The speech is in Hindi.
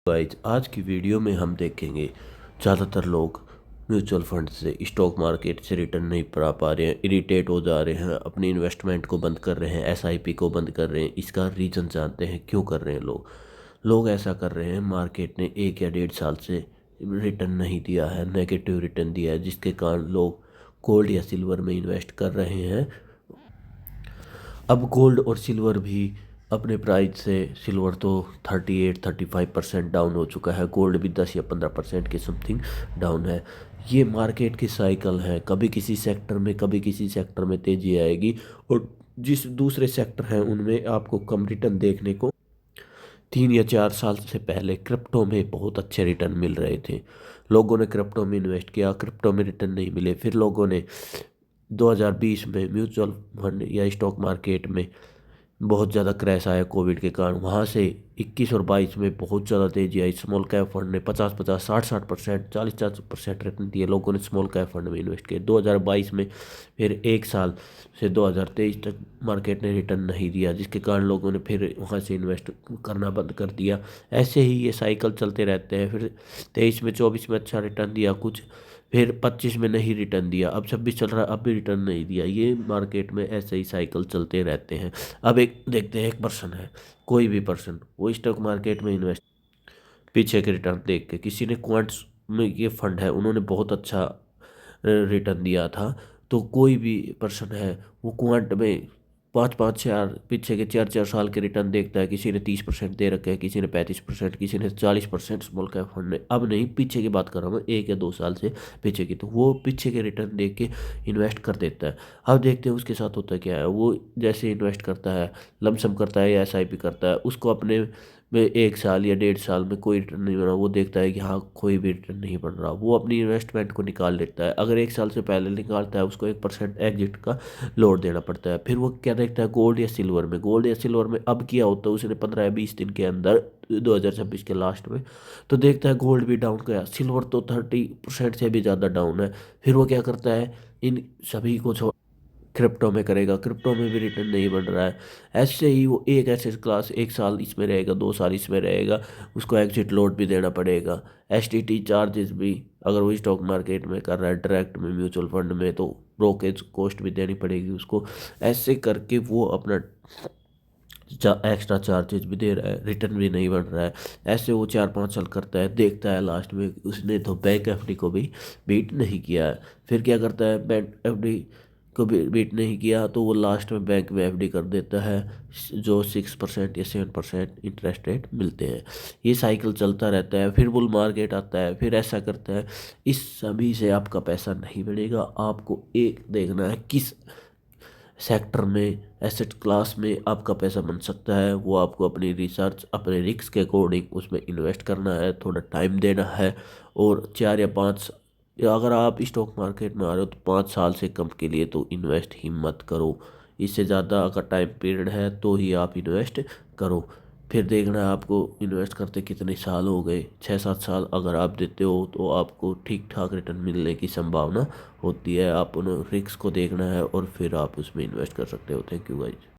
गाइज आज की वीडियो में हम देखेंगे ज़्यादातर लोग म्यूचुअल फंड से स्टॉक मार्केट से रिटर्न नहीं पा रहे हैं, इरिटेट हो जा रहे हैं, अपनी इन्वेस्टमेंट को बंद कर रहे हैं, एसआईपी को बंद कर रहे हैं। इसका रीज़न जानते हैं क्यों कर रहे हैं लोग ऐसा कर रहे हैं। मार्केट ने 1 या 1.5 साल से रिटर्न नहीं दिया है, नेगेटिव रिटर्न दिया है, जिसके कारण लोग गोल्ड या सिल्वर में इन्वेस्ट कर रहे हैं। अब गोल्ड और सिल्वर भी अपने प्राइस से, सिल्वर तो 38-35% डाउन हो चुका है, गोल्ड भी 10 या 15% के समथिंग डाउन है। ये मार्केट की साइकिल है, कभी किसी सेक्टर में कभी किसी सेक्टर में तेज़ी आएगी और जिस दूसरे सेक्टर हैं उनमें आपको कम रिटर्न देखने को। 3 या 4 साल से पहले क्रिप्टो में बहुत अच्छे रिटर्न मिल रहे थे, लोगों ने क्रिप्टो में इन्वेस्ट किया, क्रिप्टो में रिटर्न नहीं मिले, फिर लोगों ने 2020 में म्यूचुअल फंड या स्टॉक मार्केट में बहुत ज़्यादा क्रैश आया कोविड के कारण। वहाँ से 21 और 22 में बहुत ज़्यादा तेज़ी आई। स्मॉल कैप फंड ने 50-50, 60-60%, 40-40% रिटर्न दिए। लोगों ने स्मॉल कैप फंड में इन्वेस्ट किए। 2022 में फिर 1 साल से 2023 तक मार्केट ने रिटर्न नहीं दिया, जिसके कारण लोगों ने फिर वहाँ से इन्वेस्ट करना बंद कर दिया। ऐसे ही ये साइकिल चलते रहते हैं। फिर 23 में 24 में अच्छा रिटर्न दिया कुछ, फिर 25 में नहीं रिटर्न दिया, अब 26 चल रहा है, अब भी रिटर्न नहीं दिया। ये मार्केट में ऐसे ही साइकिल चलते रहते हैं। अब एक देखते हैं, एक पर्सन है, कोई भी पर्सन, वो स्टॉक मार्केट में इन्वेस्ट, पीछे के रिटर्न देख के, किसी ने क्वांट्स में, ये फंड है, उन्होंने बहुत अच्छा रिटर्न दिया था, तो कोई भी पर्सन है वो क्वांट में 5-5 4 पीछे के 4-4 साल के रिटर्न देखता है। किसी ने 30% दे रखे हैं, किसी ने 35%, किसी ने 40% स्मॉल कैप फंड ने। अब नहीं, पीछे की बात कर रहा हूँ मैं, 1 या 2 साल से पीछे की। तो वो पीछे के रिटर्न देख के इन्वेस्ट कर देता है। अब देखते हैं उसके साथ होता क्या है। वो जैसे इन्वेस्ट करता है, लमसम करता है या एसआईपी करता है, उसको अपने में 1 साल या 1.5 साल में कोई रिटर्न नहीं बना, वो देखता है कि हाँ कोई भी रिटर्न नहीं बन रहा, वो अपनी इन्वेस्टमेंट को निकाल लेता है। अगर 1 साल से पहले निकालता है, उसको 1% एग्जिट का लोड देना पड़ता है। फिर वो क्या देखता है, गोल्ड या सिल्वर में। गोल्ड या सिल्वर में अब किया होता है उसने 15 या 20 दिन के अंदर, 2026 के लास्ट में, तो देखता है गोल्ड भी डाउन गया, सिल्वर तो 30% से भी ज़्यादा डाउन है। फिर वो क्या करता है, इन सभी को छोड़ क्रिप्टो में करेगा, क्रिप्टो में भी रिटर्न नहीं बन रहा है। ऐसे ही वो एक एसेट क्लास 1 साल इसमें रहेगा, 2 साल इसमें रहेगा, उसको एग्जिट लोड भी देना पड़ेगा, एसटीटी चार्जेस भी। अगर वो स्टॉक मार्केट में कर रहा है, डायरेक्ट में म्यूचुअल फंड में, तो ब्रोकेज कॉस्ट भी देनी पड़ेगी उसको। ऐसे करके वो अपना एक्स्ट्रा चार्जेस भी दे रहा है, रिटर्न भी नहीं बन रहा है। ऐसे वो 4-5 साल करता है, देखता है लास्ट में उसने तो बैंक एफडी को भी बीट नहीं किया है। फिर क्या करता है, बैंक एफडी को भी बीट नहीं किया, तो वो लास्ट में बैंक में एफडी कर देता है, जो 6% या 7% इंटरेस्ट रेट मिलते हैं। ये साइकिल चलता रहता है। फिर बुल मार्केट आता है, फिर ऐसा करता है। इस सभी से आपका पैसा नहीं बढ़ेगा। आपको एक देखना है किस सेक्टर में, एसेट क्लास में आपका पैसा बन सकता है। वो आपको अपनी रिसर्च, अपने रिस्क के अकॉर्डिंग उसमें इन्वेस्ट करना है, थोड़ा टाइम देना है। और 4 या 5, या अगर आप स्टॉक मार्केट में आ रहे हो तो 5 साल से कम के लिए तो इन्वेस्ट ही मत करो। इससे ज़्यादा अगर टाइम पीरियड है तो ही आप इन्वेस्ट करो। फिर देखना है आपको इन्वेस्ट करते कितने साल हो गए। 6-7 साल अगर आप देते हो तो आपको ठीक ठाक रिटर्न मिलने की संभावना होती है। आप उन रिस्क को देखना है और फिर आप उसमें इन्वेस्ट कर सकते हो। Thank you guys.